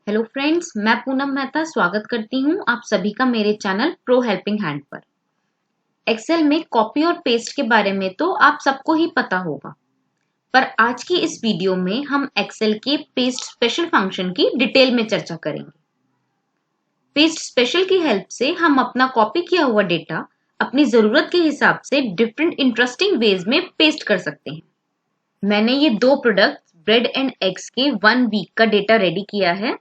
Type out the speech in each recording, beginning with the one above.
Hello friends, मैं पूनम मेहता स्वागत करती हूँ आप सभी का मेरे चैनल प्रो हेल्पिंग हैंड पर। एक्सेल में कॉपी और पेस्ट के बारे में तो आप सबको ही पता होगा, पर आज की इस वीडियो में हम एक्सेल के पेस्ट स्पेशल फंक्शन की डिटेल में चर्चा करेंगे। पेस्ट स्पेशल की हेल्प से हम अपना कॉपी किया हुआ डेटा अपनी जरूरत के हिसाब से डिफरेंट इंटरेस्टिंग वेज में पेस्ट कर सकते हैं। मैंने ये दो प्रोडक्ट ब्रेड एंड एग्स के 1 वीक का डेटा रेडी किया है।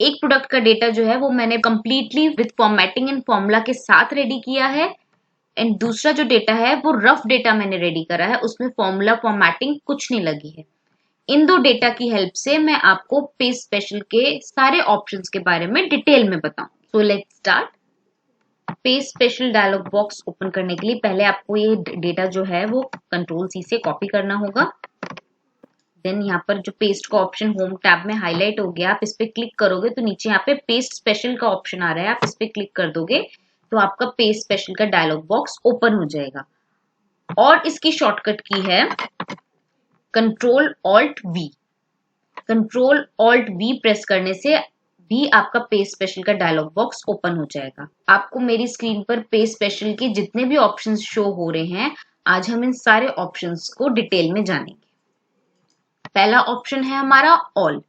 एक प्रोडक्ट का डेटा जो है वो मैंने completely with formatting and formula के साथ रेडी किया है, एंड दूसरा जो डेटा है वो रफ डेटा मैंने रेडी करा है, उसमें फॉर्मूला फॉर्मेटिंग कुछ नहीं लगी है। इन दो डेटा की हेल्प से मैं आपको पेज स्पेशल के सारे ऑप्शंस के बारे में डिटेल में बताऊं। So let's start. Page special dialogue box open करने के लिए पहले आपको ये डेटा जो है वो कंट्रोल सी से कॉपी करना होगा। देन यहाँ पर जो पेस्ट का ऑप्शन होम टैब में हाईलाइट हो गया, आप इस पे क्लिक करोगे तो नीचे यहाँ पे पेस्ट स्पेशल का ऑप्शन आ रहा है, आप इस पे क्लिक कर दोगे तो आपका पेस्ट स्पेशल का डायलॉग बॉक्स ओपन हो जाएगा। और इसकी शॉर्टकट की है control alt we. Control alt we press करने से भी आपका पेस्ट स्पेशल का डायलॉग बॉक्स ओपन हो जाएगा। आपको मेरी स्क्रीन पर पेस्ट स्पेशल के जितने भी ऑप्शंस शो हो रहे हैं, आज हम इन सारे ऑप्शंस को डिटेल में जानेंगे। पहला ऑप्शन है हमारा ऑल।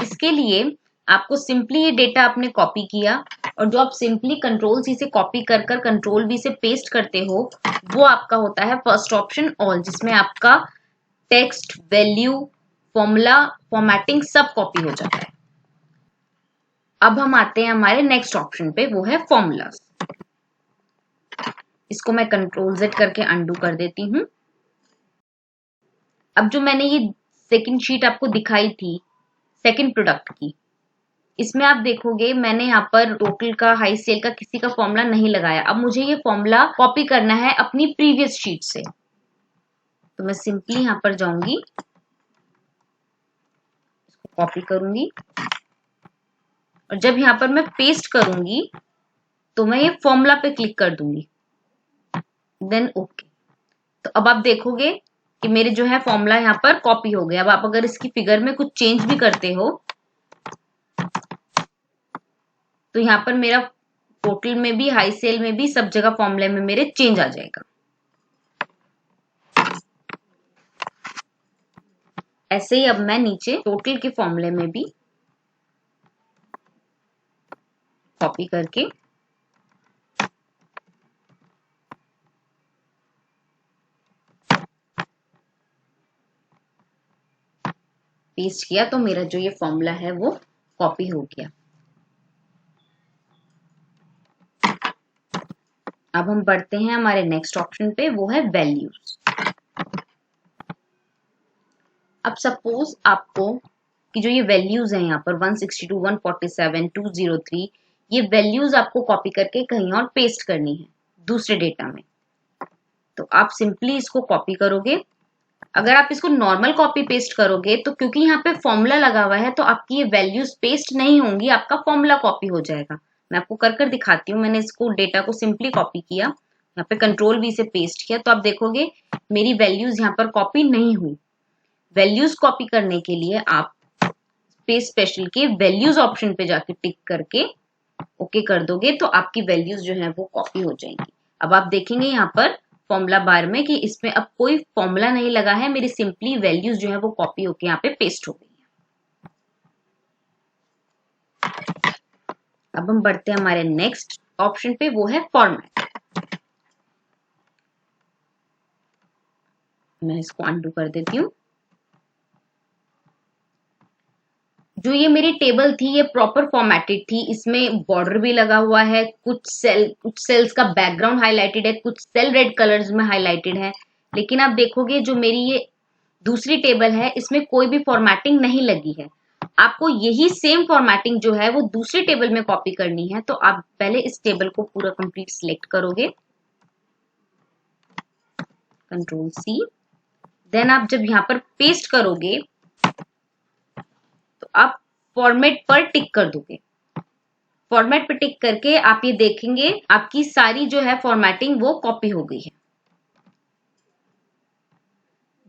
इसके लिए आपको सिंपली ये डेटा आपने कॉपी किया, और जो आप सिंपली कंट्रोल सी से कॉपी कर कर कंट्रोल वी से पेस्ट करते हो वो आपका होता है फर्स्ट ऑप्शन ऑल, जिसमें आपका टेक्स्ट, वैल्यू, फॉर्मूला, फॉर्मेटिंग सब कॉपी हो जाता है। अब हम आते हैं हमारे नेक्स्ट ऑप्शन पे, वो है फॉर्मूलाज। इसको मैं कंट्रोल जेड करके अंडू कर देती हूँ। अब जो मैंने ये सेकंड शीट आपको दिखाई थी सेकंड प्रोडक्ट की, इसमें आप देखोगे मैंने यहाँ पर टोटल का, हाई सेल का किसी का फॉर्मूला नहीं लगाया। अब मुझे ये फॉर्मूला कॉपी करना है अपनी प्रीवियस शीट से, तो मैं सिंपली यहाँ पर जाऊंगी, इसको कॉपी करूंगी, और जब यहाँ पर मैं पेस्ट करूंगी तो मैं ये फॉर्मूला पे क्लिक कर दूंगी, देन ओके। तो अब आप देखोगे कि मेरे जो है फॉर्मूला यहाँ पर कॉपी हो गया। अब आप अगर इसकी फिगर में कुछ चेंज भी करते हो तो यहाँ पर मेरा टोटल में भी, हाई सेल में भी, सब जगह फॉर्मूले में मेरे चेंज आ जाएगा। ऐसे ही अब मैं नीचे टोटल के फॉर्मूले में भी कॉपी करके पेस्ट किया तो मेरा जो ये फॉर्मूला है वो कॉपी हो गया। अब हम बढ़ते हैं हमारे नेक्स्ट ऑप्शन पे, वो है वैल्यूज। अब सपोज आपको कि जो ये वैल्यूज हैं यहाँ पर 162, 147, 203, ये वैल्यूज आपको कॉपी करके कहीं और पेस्ट करनी है दूसरे डेटा में, तो आप सिंपली इसको कॉपी करोगे। अगर आप इसको नॉर्मल कॉपी पेस्ट करोगे तो क्योंकि यहाँ पे फॉर्मूला लगा हुआ है तो आपकी ये वैल्यूज पेस्ट नहीं होंगी, आपका फॉर्मूला कॉपी हो जाएगा। मैं आपको कर कर दिखाती हूँ। मैंने इसको डेटा को सिंपली कॉपी किया, यहाँ पे कंट्रोल वी से पेस्ट किया, तो आप देखोगे मेरी वैल्यूज यहाँ पर कॉपी नहीं हुई। वैल्यूज कॉपी करने के लिए आप पेस्ट स्पेशल के वैल्यूज ऑप्शन पे जाके टिक करके ओके कर दोगे तो आपकी वैल्यूज जो है वो कॉपी हो जाएंगी। अब आप देखेंगे यहाँ पर फॉर्मूला बार में कि इसमें अब कोई फॉर्मूला नहीं लगा है, मेरी सिंपली वैल्यूज जो है वो कॉपी होके यहाँ पे पेस्ट हो गई है। अब हम बढ़ते हैं हमारे नेक्स्ट ऑप्शन पे, वो है फॉर्मेट। मैं इसको अनडू कर देती हूँ। जो ये मेरी टेबल थी ये प्रॉपर फॉर्मेटेड थी, इसमें बॉर्डर भी लगा हुआ है, कुछ सेल्स का बैकग्राउंड हाईलाइटेड है, कुछ सेल रेड कलर्स में हाईलाइटेड है। लेकिन आप देखोगे जो मेरी ये दूसरी टेबल है इसमें कोई भी फॉर्मेटिंग नहीं लगी है। आपको यही सेम फॉर्मेटिंग जो है वो दूसरी टेबल में कॉपी करनी है, तो आप पहले इस टेबल को पूरा कंप्लीट सिलेक्ट करोगे, कंट्रोल सी, देन आप जब यहाँ पर पेस्ट करोगे तो आप फॉर्मेट पर टिक कर दोगे। फॉर्मेट पे टिक करके आप ये देखेंगे आपकी सारी जो है फॉर्मेटिंग वो कॉपी हो गई है।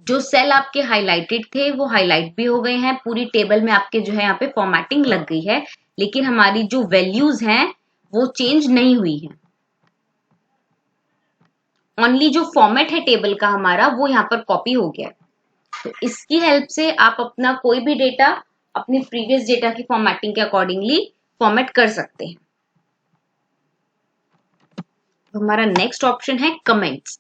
जो सेल आपके हाईलाइटेड थे वो हाईलाइट भी हो गए हैं, पूरी टेबल में आपके जो है यहाँ पे फॉर्मेटिंग लग गई है, लेकिन हमारी जो वैल्यूज हैं वो चेंज नहीं हुई है। ओनली जो फॉर्मेट है टेबल का हमारा वो यहाँ पर कॉपी हो गया है। तो इसकी हेल्प से आप अपना कोई भी डेटा अपनी प्रीवियस डेटा की फॉर्मेटिंग के अकॉर्डिंगली फॉर्मेट कर सकते हैं। तो हमारा नेक्स्ट ऑप्शन है कमेंट्स।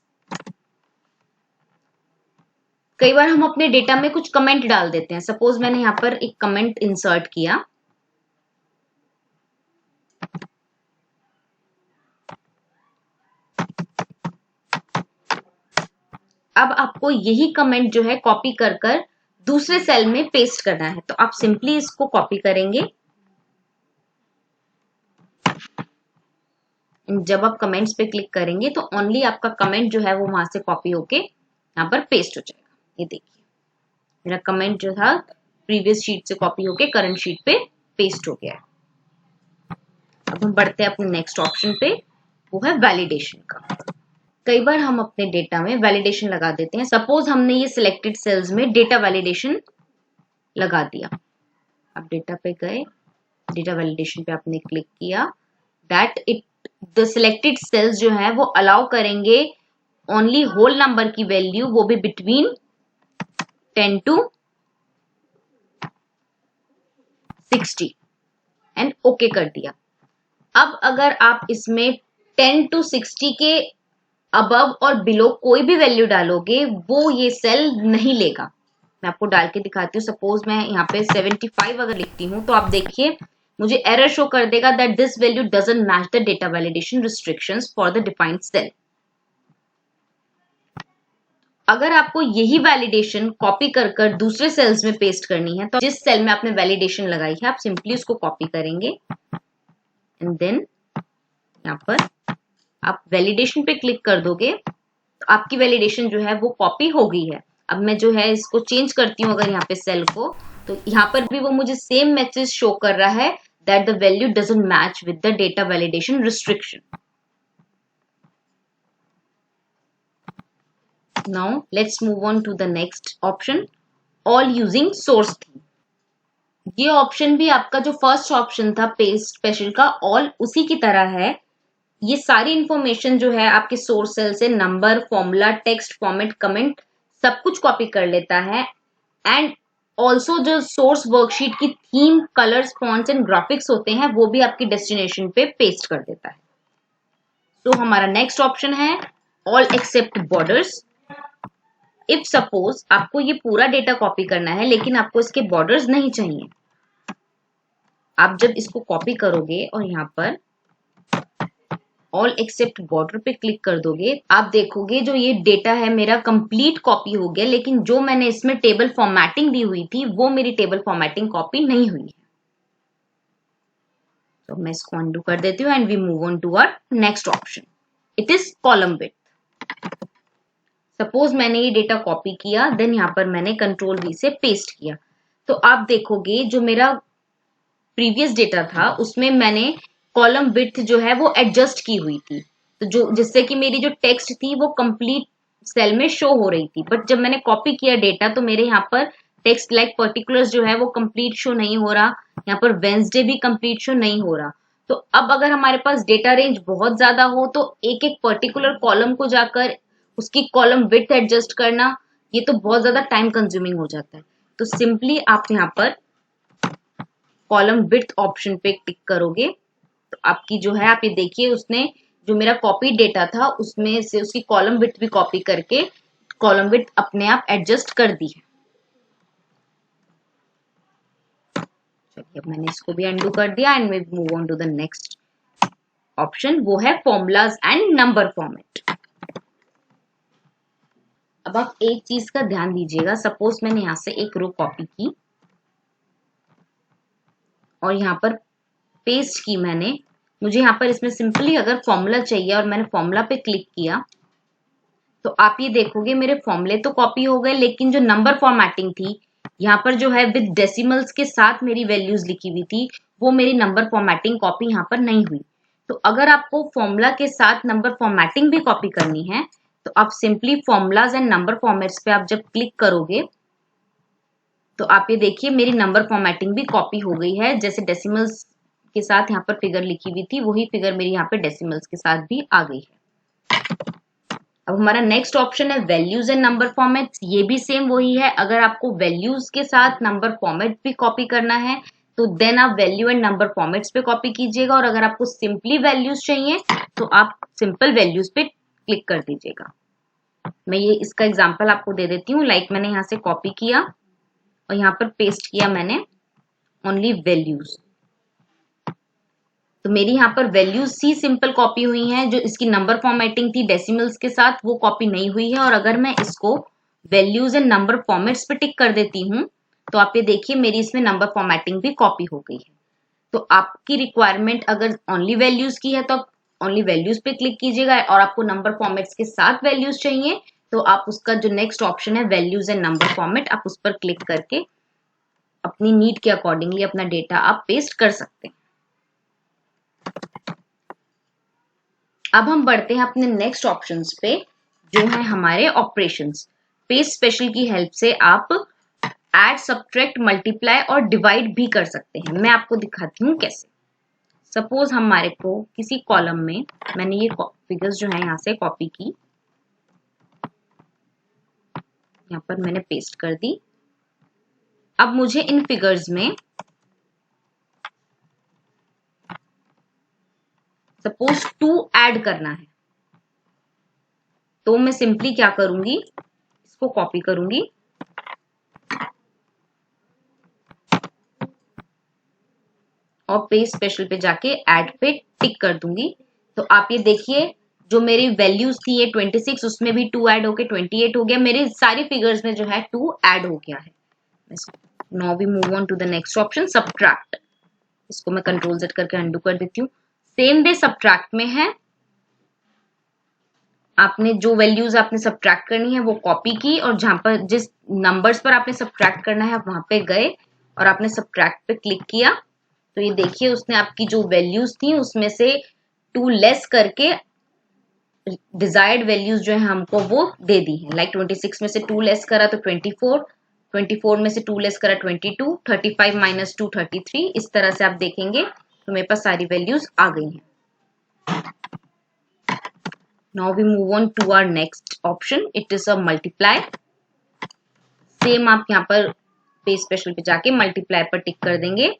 कई बार हम अपने डेटा में कुछ कमेंट डाल देते हैं। सपोज मैंने यहाँ पर एक कमेंट इंसर्ट किया, अब आपको यही कमेंट जो है कॉपी कर कर दूसरे सेल में पेस्ट करना है। तो आप सिंपली इसको कॉपी करेंगे। जब आप कमेंट्स पे क्लिक करेंगे तो ओनली आपका कमेंट जो है वो वहां से कॉपी होके यहाँ पर पेस्ट हो जाएगा। ये देखिए मेरा कमेंट जो था प्रीवियस शीट से कॉपी होके करंट शीट पे पेस्ट हो गया है। अब हम बढ़ते हैं अपने नेक्स्ट ऑप्शन पे, वो है वैलिडेशन का। कई बार हम अपने डेटा में वैलिडेशन लगा देते हैं। सपोज हमने ये सिलेक्टेड सेल्स में डेटा वैलिडेशन लगा दिया। अब डेटा पे गए, डेटा वैलिडेशन पे आपने क्लिक किया, that it the selected cells जो है वो अलाउ करेंगे ओनली होल नंबर की वैल्यू, वो भी बिटवीन 10 to 60 एंड ओके कर दिया। अब अगर आप इसमें 10 to 60 के अबव और बिलो कोई भी वैल्यू डालोगे वो ये सेल नहीं लेगा। मैं आपको डाल के दिखाती हूँ। सपोज मैं यहाँ पे 75 अगर लिखती हूँ तो आप देखिए मुझे एरर शो कर देगा that this value doesn't match the data validation restrictions for the defined cell. अगर आपको यही वैलिडेशन कॉपी कर कर दूसरे सेल्स में पेस्ट करनी है तो जिस सेल में आपने वैलिडेशन लगाई है आप सिंपली उसको कॉपी करेंगे एंड देन यहाँ पर आप वैलिडेशन पे क्लिक कर दोगे तो आपकी वैलिडेशन जो है वो कॉपी हो गई है। अब मैं जो है इसको चेंज करती हूँ अगर यहाँ पे सेल को, तो यहाँ पर भी वो मुझे सेम मैसेज शो कर रहा है that the value doesn't match with the data validation restriction. Now let's move on to the next option, all using source theme. ये ऑप्शन भी आपका जो फर्स्ट ऑप्शन था पेस्ट स्पेशल का, ऑल उसी की तरह है। ये सारी इंफॉर्मेशन जो है आपके सोर्स सेल से number, formula, text, format, comment सब कुछ कॉपी कर लेता है एंड ऑल्सो जो सोर्स वर्कशीट की theme, colours, fonts and graphics होते हैं वो भी आपकी डेस्टिनेशन पे पेस्ट कर देता है। तो हमारा नेक्स्ट ऑप्शन है all except borders. If suppose आपको ये पूरा डेटा कॉपी करना है लेकिन आपको इसके बॉर्डर्स नहीं चाहिए, आप जब इसको कॉपी करोगे और यहाँ पर ऑल एक्सेप्ट बॉर्डर पे क्लिक कर दोगे, आप देखोगे जो ये डेटा है मेरा कंप्लीट कॉपी हो गया, लेकिन जो मैंने इसमें टेबल फॉर्मेटिंग दी हुई थी वो मेरी टेबल फॉर्मेटिंग कॉपी नहीं हुई है। तो मैं इसको अनडू कर देती हूँ and we move on to our next option, it is column width. Suppose मैंने ये डेटा कॉपी किया, देन यहाँ पर मैंने कंट्रोल वी से पेस्ट किया, तो आप देखोगे जो मेरा प्रीवियस डेटा था उसमें मैंने कॉलम विड्थ जो है वो एडजस्ट की हुई थी, तो जो जिससे कि मेरी जो टेक्स्ट थी वो कंप्लीट सेल में शो हो रही थी। बट जब मैंने कॉपी किया डेटा तो मेरे यहाँ पर टेक्स्ट लाइक पर्टिकुलर्स जो है वो कंप्लीट शो नहीं हो रहा, यहाँ पर वेंसडे भी कंप्लीट शो नहीं हो रहा। तो अब अगर हमारे पास डेटा रेंज बहुत ज्यादा हो तो एक एक पर्टिकुलर कॉलम को जाकर उसकी कॉलम विड्थ एडजस्ट करना ये तो बहुत ज्यादा टाइम कंज्यूमिंग हो जाता है। तो सिंपली आप यहाँ पर कॉलम विड्थ ऑप्शन पे क्लिक करोगे तो आपकी जो है आप ये देखिए उसने जो मेरा कॉपी डेटा था उसमें से उसकी कॉलम विड्थ भी कॉपी करके कॉलम विड्थ अपने आप एडजस्ट कर दी है। चलिए अब मैंने इसको भी अनडू कर दिया and we move on to the next option, वो है फॉर्मूलाज एंड नंबर फॉर्मेट। अब आप एक चीज का ध्यान दीजिएगा, सपोज मैंने यहां से एक रो कॉपी की और यहाँ पर पेस्ट की मैंने, मुझे यहाँ पर इसमें सिंपली अगर फॉर्मूला चाहिए और मैंने फॉर्मूला पे क्लिक किया तो आप ये देखोगे मेरे फॉर्मूले तो कॉपी हो गए, लेकिन जो नंबर फॉर्मेटिंग थी यहाँ पर जो है विद डेसिमल्स के साथ मेरी वैल्यूज लिखी हुई थी वो मेरी नंबर फॉर्मेटिंग कॉपी यहाँ पर नहीं हुई। तो अगर आपको फॉर्मूला के साथ नंबर फॉर्मेटिंग भी कॉपी करनी है तो आप simply formulas and number formats पे आप जब क्लिक करोगे तो आप ये देखिए मेरी नंबर फॉर्मेटिंग भी कॉपी हो गई है। जैसे डेसिमल्स के साथ यहाँ पर फिगर लिखी हुई थी वही फिगर मेरी यहाँ पे डेसिमल्स के साथ भी आ गई है। अब हमारा नेक्स्ट ऑप्शन है वैल्यूज एंड नंबर फॉर्मेट्स। ये भी सेम वही है। अगर आपको वैल्यूज के साथ नंबर फॉर्मेट भी कॉपी करना है तो देन आप वैल्यू एंड नंबर फॉर्मेट्स पे कॉपी कीजिएगा, और अगर आपको सिंपली वैल्यूज चाहिए तो आप सिंपल वैल्यूज पे क्लिक कर दीजिएगा। मैं ये इसका एग्जांपल आपको दे देती हूँ। लाइक मैंने यहाँ से कॉपी किया और यहाँ पर पेस्ट किया मैंने ओनली वैल्यूज, तो मेरी यहाँ पर वैल्यूज सी सिंपल कॉपी हुई हैं। जो इसकी नंबर फॉर्मेटिंग थी डेसिमल्स के साथ वो कॉपी नहीं हुई है। और अगर मैं इसको वैल्यूज एंड नंबर फॉर्मेट्स पे टिक कर देती हूँ तो आप ये देखिए मेरी इसमें नंबर फॉर्मेटिंग भी कॉपी हो गई है। तो आपकी रिक्वायरमेंट अगर ओनली वैल्यूज की है तो आप ओनली वैल्यूज पे क्लिक कीजिएगा, और आपको नंबर फॉर्मेट्स के साथ वैल्यूज चाहिए तो आप उसका जो नेक्स्ट ऑप्शन है वैल्यूज एंड नंबर फॉर्मेट, आप उस पर क्लिक करके अपनी नीड के अकॉर्डिंगली अपना डेटा आप पेस्ट कर सकते हैं। अब हम बढ़ते हैं अपने नेक्स्ट ऑप्शंस पे जो है हमारे ऑपरेशंस। पेस्ट स्पेशल की हेल्प से आप ऐड, सब्ट्रैक्ट, मल्टीप्लाई और डिवाइड भी कर सकते हैं। मैं आपको दिखाती हूँ कैसे। सपोज हमारे को किसी कॉलम में मैंने ये फिगर्स जो है यहाँ से कॉपी की, यहाँ पर मैंने पेस्ट कर दी। अब मुझे इन फिगर्स में सपोज 2 ऐड करना है, तो मैं सिंपली क्या करूंगी, इसको कॉपी करूंगी और पेस्ट स्पेशल पे जाके ऐड पे टिक कर दूंगी। तो आप ये देखिए जो मेरी वैल्यूज थी ये 26, उसमें भी 2 ऐड होके 28 हो गया। मेरे सारी फिगर्स में जो है 2 ऐड हो गया है। Now we move on to the next option, subtract. इसको मैं कंट्रोल Z करके अंडू कर देती हूँ। सेम वे सब्ट्रैक्ट में है, आपने जो वैल्यूज आपने सब्ट्रैक्ट करनी है वो कॉपी की, और जहां पर जिस नंबर्स पर आपने सब्ट्रैक्ट करना है वहां पे गए और आपने सब्ट्रैक्ट पे क्लिक किया। तो ये देखिए उसने आपकी जो वैल्यूज थी उसमें से 2 लेस करके डिजायर्ड वैल्यूज जो है हमको वो दे दी है। लाइक 26 में से 2 लेस करा तो 24, 24 में से 2 लेस करा 22, 35 माइनस 2 33। इस तरह से आप देखेंगे तो मेरे पास सारी वैल्यूज आ गई हैं। Now we move on to our next option. It is a multiply. Same आप यहाँ पर पेज स्पेशल पे जाके मल्टीप्लाई पर टिक कर देंगे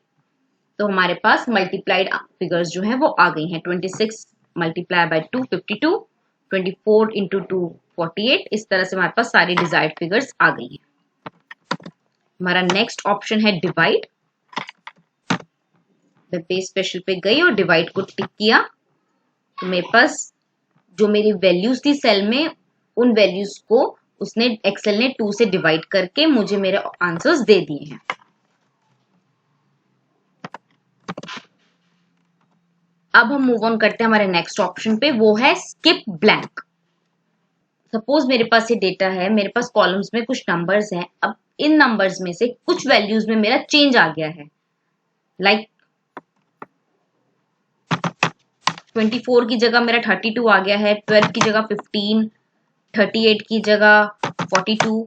तो हमारे पास मल्टीप्लाइड फिगर्स जो है वो आ गई हैं। 26 मल्टीप्लाई बाय 2 52, 24 इंटू 2 48। इस तरह से हमारे पास सारी डिजायर्ड फिगर्स आ गई हैं। हमारा नेक्स्ट ऑप्शन है डिवाइड। मैं पेज स्पेशल पे गई और डिवाइड को टिक किया तो मेरे पास जो मेरी वैल्यूज थी सेल में उन वैल्यूज को उसने एक्सेल ने 2 से डिवाइड करके मुझे मेरे आंसर्स दे दिए हैं। अब हम मूव ऑन करते हैं हमारे नेक्स्ट ऑप्शन पे, वो है स्किप ब्लैंक। सपोज मेरे पास ये डेटा है, मेरे पास कॉलम्स में कुछ नंबर्स हैं। अब इन नंबर्स में से कुछ वैल्यूज में मेरा चेंज आ गया है। लाइक 24 की जगह मेरा 32 आ गया है, 12 की जगह 15, 38 की जगह 42।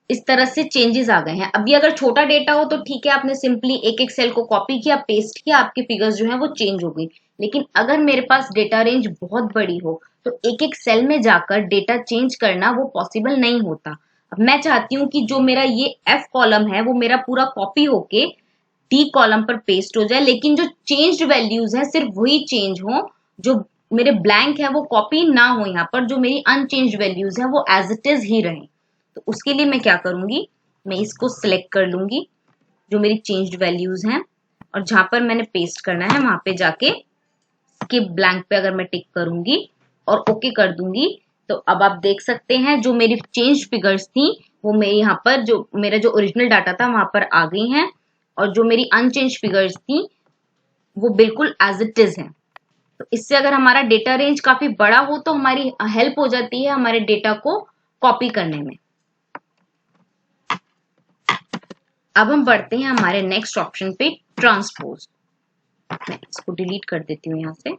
इस तरह से चेंजेस आ गए हैं। अभी अगर छोटा डेटा हो तो ठीक है, आपने सिंपली एक एक सेल को कॉपी किया, पेस्ट किया, आपके फिगर्स जो है वो चेंज हो गई। लेकिन अगर मेरे पास डेटा रेंज बहुत बड़ी हो तो एक एक सेल में जाकर डेटा चेंज करना वो पॉसिबल नहीं होता। अब मैं चाहती हूँ कि जो मेरा ये F कॉलम है वो मेरा पूरा कॉपी होके D कॉलम पर पेस्ट हो जाए, लेकिन जो चेंज्ड वैल्यूज है सिर्फ वही चेंज हो, जो मेरे ब्लैंक है वो कॉपी ना हो। यहाँ पर जो मेरी अनचेंज्ड वैल्यूज है वो एज इट इज ही रहे। तो उसके लिए मैं क्या करूंगी, मैं इसको सिलेक्ट कर लूंगी जो मेरी चेंज्ड वैल्यूज हैं, और जहां पर मैंने पेस्ट करना है वहां पे जाके स्किप ब्लैंक पे अगर मैं टिक करूंगी और ओके कर दूंगी तो अब आप देख सकते हैं जो मेरी चेंज फिगर्स थी वो मेरे यहाँ पर जो मेरा जो ओरिजिनल डाटा था वहां पर आ गई हैं, और जो मेरी अनचेंज फिगर्स थी वो बिल्कुल एज इट इज है। तो इससे अगर हमारा डेटा रेंज काफी बड़ा हो तो हमारी हेल्प हो जाती है हमारे डेटा को कॉपी करने में। अब हम बढ़ते हैं हमारे नेक्स्ट ऑप्शन पे, ट्रांसपोज। मैं इसको डिलीट कर देती हूँ यहाँ से।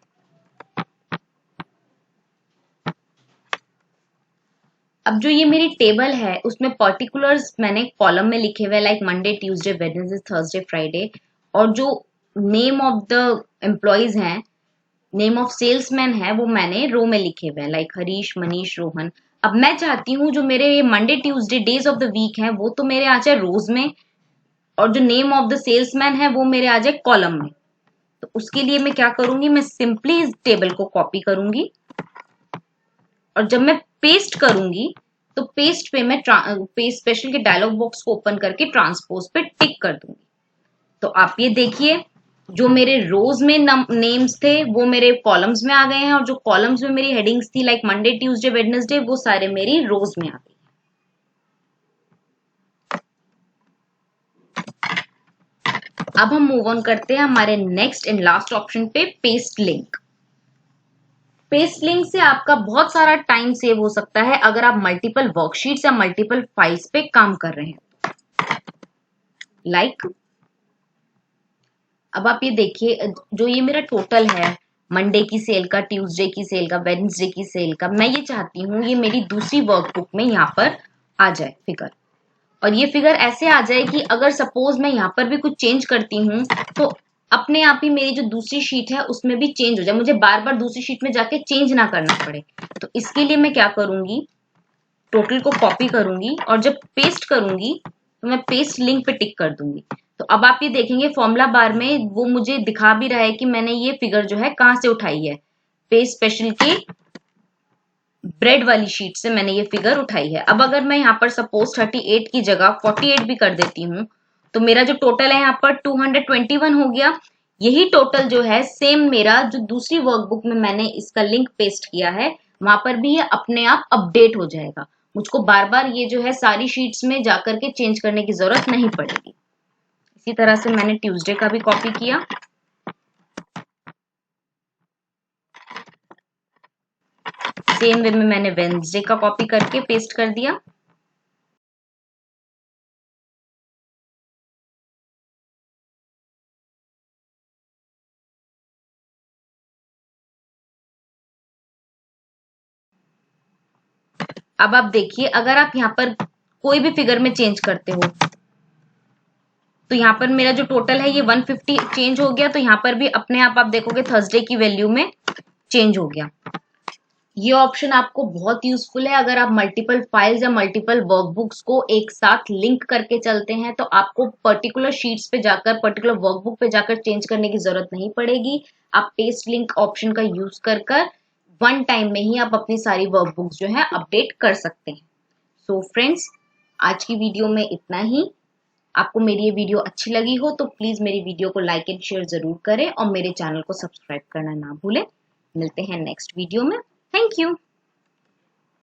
अब जो ये मेरी टेबल है उसमें पर्टिकुलर्स मैंने कॉलम में लिखे हुए like Monday, Tuesday, Wednesday, Thursday, Friday, और जो नेम ऑफ द एम्प्लॉयज हैं, नेम ऑफ सेल्समैन है, वो मैंने रो में लिखे हुए हैं लाइक हरीश, मनीष, रोहन। अब मैं चाहती हूँ जो मेरे ये Monday, Tuesday days of the week है वो तो मेरे आ जाए रोज में, और जो नेम ऑफ द सेल्समैन है वो मेरे आ जाए कॉलम में। तो उसके लिए मैं क्या करूंगी, मैं सिंपली इस टेबल को कॉपी करूंगी, और जब मैं पेस्ट करूंगी तो पेस्ट पे मैं पेस्ट स्पेशल के डायलॉग बॉक्स को ओपन करके ट्रांसपोज पे टिक कर दूंगी। तो आप ये देखिए, जो मेरे रोज में नेम्स थे वो मेरे कॉलम्स में आ गए हैं, और जो कॉलम्स में मेरी हेडिंग्स थी लाइक मंडे, ट्यूसडे, वेडनेसडे, वो सारे मेरी रोज में आ गई। अब हम मूव ऑन करते हैं हमारे नेक्स्ट एंड लास्ट ऑप्शन पे, पेस्ट लिंक। पेस्ट लिंक से आपका बहुत सारा टाइम सेव हो सकता है अगर आप मल्टीपल वर्कशीट्स या मल्टीपल फाइल्स पे काम कर रहे हैं। लाइक अब आप ये देखिए, जो ये मेरा टोटल है मंडे की सेल का, ट्यूसडे की सेल का, वेडनेसडे की सेल का, मैं ये चाहती हूँ ये मेरी दूसरी वर्कबुक में यहाँ पर आ जाए फिगर। और ये फिगर ऐसे आ जाए कि अगर सपोज मैं यहाँ पर भी कुछ चेंज करती हूँ तो अपने आप ही मेरी जो दूसरी शीट है उसमें भी चेंज हो जाए, मुझे बार बार दूसरी शीट में जाके चेंज ना करना पड़े। तो इसके लिए मैं क्या करूंगी, टोटल को कॉपी करूंगी, और जब पेस्ट करूंगी तो मैं पेस्ट लिंक पे टिक कर दूंगी। तो अब आप ये देखेंगे फॉर्मूला बार में वो मुझे दिखा भी रहा है कि मैंने ये फिगर जो है कहां से उठाई है, पेस्ट स्पेशल के ब्रेड वाली शीट से मैंने ये फिगर उठाई है। अब अगर मैं यहाँ पर सपोज 38 की जगह 48 भी कर देती हूँ तो मेरा जो टोटल है यहाँ पर 221 हो गया। यही टोटल जो है सेम मेरा जो दूसरी वर्कबुक में मैंने इसका लिंक पेस्ट किया है वहां पर भी ये अपने आप अपडेट हो जाएगा। मुझको बार बार ये जो है सारी शीट्स में जाकर के चेंज करने की जरूरत नहीं पड़ेगी। इसी तरह से मैंने ट्यूसडे का भी कॉपी किया। सेम वे में मैंने वेडनेसडे का कॉपी करके पेस्ट कर दिया। अब आप देखिए, अगर आप यहाँ पर कोई भी फिगर में चेंज करते हो तो यहाँ पर मेरा जो टोटल है ये 150 चेंज हो गया, तो यहाँ पर भी अपने आप देखोगे थर्सडे की वैल्यू में चेंज हो गया। ये ऑप्शन आपको बहुत यूजफुल है अगर आप मल्टीपल फाइल्स या मल्टीपल वर्कबुक्स को एक साथ लिंक करके चलते हैं, तो आपको पर्टिकुलर शीट्स पे जाकर, पर्टिकुलर वर्कबुक पे जाकर चेंज करने की जरूरत नहीं पड़ेगी। आप पेस्ट लिंक ऑप्शन का यूज कर वन टाइम में ही आप अपनी सारी वर्कबुक्स जो है अपडेट कर सकते हैं। सो फ्रेंड्स, आज की वीडियो में इतना ही। आपको मेरी ये वीडियो अच्छी लगी हो तो प्लीज मेरी वीडियो को लाइक एंड शेयर जरूर करें, और मेरे चैनल को सब्सक्राइब करना ना भूलें। मिलते हैं नेक्स्ट वीडियो में। Thank you.